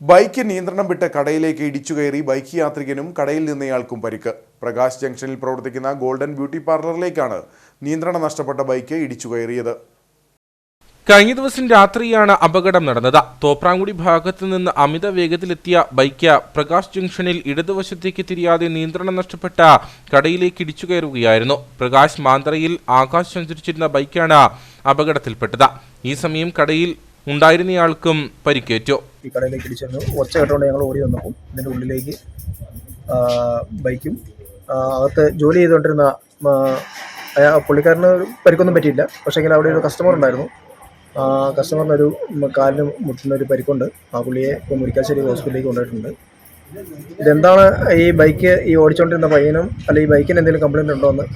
Bike നിയന്ത്രണം വിട്ട് കടയിലേക്ക് ഇടിച്ചുകയറി ബൈക്ക് യാത്രികനും കടയിൽ നിന്നയാൾക്കും പരിക്ക്. പ്രകാശ് ജംഗ്ഷനിൽ പ്രവർത്തിക്കുന്ന ഗോൾഡൻ ബ്യൂട്ടി പാർലറിലേക്കാണ് നിയന്ത്രണം നഷ്ടപ്പെട്ട ബൈക്ക് ഇടിച്ചുകയറിയത്. കഴിഞ്ഞ ദിവസം രാത്രിയാണ് അപകടം നടന്നത്. തോപ്രാംകുടി ഭാഗത്തു നിന്ന് അമിത വേഗത്തിലെത്തിയ ബൈക്ക് പ്രകാശ് ജംഗ്ഷനിൽ ഇടതുവശത്തേക്ക് തിരിയാതെ നിയന്ത്രണം നഷ്ടപ്പെട്ട കടയിലേക്ക് ഇടിച്ചുകയറുകയായിരുന്നു. പ്രകാശ് മാന്തറയിൽ ആകാശ് സഞ്ചരിച്ചിരുന്ന ബൈക്കാണ് അപകടത്തിൽപ്പെട്ടത്. ഈ സമയം കടയിൽ ഉണ്ടായിരുന്നയാൾക്കും പരിക്കേറ്റു. ഈ കടയിലേക്ക് ഇടിച്ചിരുന്നു. ഒച്ച കേട്ടുകൊണ്ട് ഞങ്ങൾ ഓടി വന്നപ്പോൾ ഇതിൻ്റെ ഉള്ളിലേക്ക് ബൈക്കും അകത്ത് ജോലി ചെയ്തുകൊണ്ടിരുന്ന പുള്ളിക്കാരന് പരിക്കൊന്നും പറ്റിയില്ല. പക്ഷേങ്കിൽ അവിടെ ഒരു കസ്റ്റമർ ഉണ്ടായിരുന്നു. കസ്റ്റമറിനൊരു കാലിന് മുട്ടുന്നൊരു പരിക്കുണ്ട്. ആ പുള്ളിയെ ഇപ്പോൾ മുരിക്കാശ്ശേരി ഹോസ്പിറ്റലിലേക്ക് കൊണ്ടുപോയിട്ടുണ്ട്. ഇതെന്താണ് ഈ ബൈക്ക് ഈ ഓടിച്ചുകൊണ്ടിരുന്ന പയ്യനും അല്ലെങ്കിൽ ഈ ബൈക്കിന് എന്തെങ്കിലും കംപ്ലയിൻ്റ് ഉണ്ടോ എന്ന്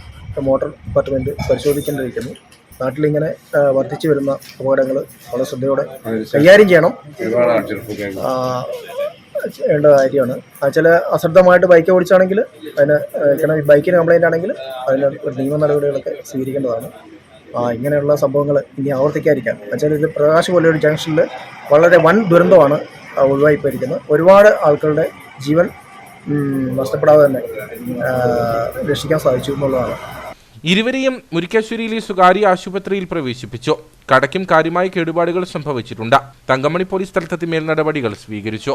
മോട്ടോർ ഡിപ്പാർട്ട്മെൻറ്റ് പരിശോധിക്കേണ്ടിയിരിക്കുന്നു. നാട്ടിലിങ്ങനെ വർദ്ധിച്ചു വരുന്ന അപകടങ്ങൾ വളരെ ശ്രദ്ധയോടെ കൈകാര്യം ചെയ്യണം ചെയ്യേണ്ട കാര്യമാണ്. ചില അശ്രദ്ധമായിട്ട് ബൈക്ക് ഓടിച്ചാണെങ്കിൽ അതിന് ബൈക്കിന് കംപ്ലയിൻ്റ് ആണെങ്കിൽ അതിന് നിയമ നടപടികളൊക്കെ സ്വീകരിക്കേണ്ടതാണ്. ഇങ്ങനെയുള്ള സംഭവങ്ങൾ ഇനി ആവർത്തിക്കാതിരിക്കാൻ വെച്ചാൽ ഇത് പ്രകാശ് പോലെയൊരു ജംഗ്ഷനിൽ വളരെ വൻ ദുരന്തമാണ് ഒഴിവായിപ്പോയിരിക്കുന്നത്. ഒരുപാട് ആൾക്കാരുടെ ജീവൻ നഷ്ടപ്പെടാതെ തന്നെ രക്ഷിക്കാൻ സാധിച്ചു എന്നുള്ളതാണ്. ഇരുവരെയും മുരിക്കാശ്ശേരിയിലെ സ്വകാര്യ ആശുപത്രിയിൽ പ്രവേശിപ്പിച്ചു. കടയ്ക്കും കാര്യമായ കേടുപാടുകൾ സംഭവിച്ചിട്ടുണ്ട്. തങ്കമണി പോലീസ് സ്ഥലത്തെത്തി മേൽ നടപടികൾ സ്വീകരിച്ചു.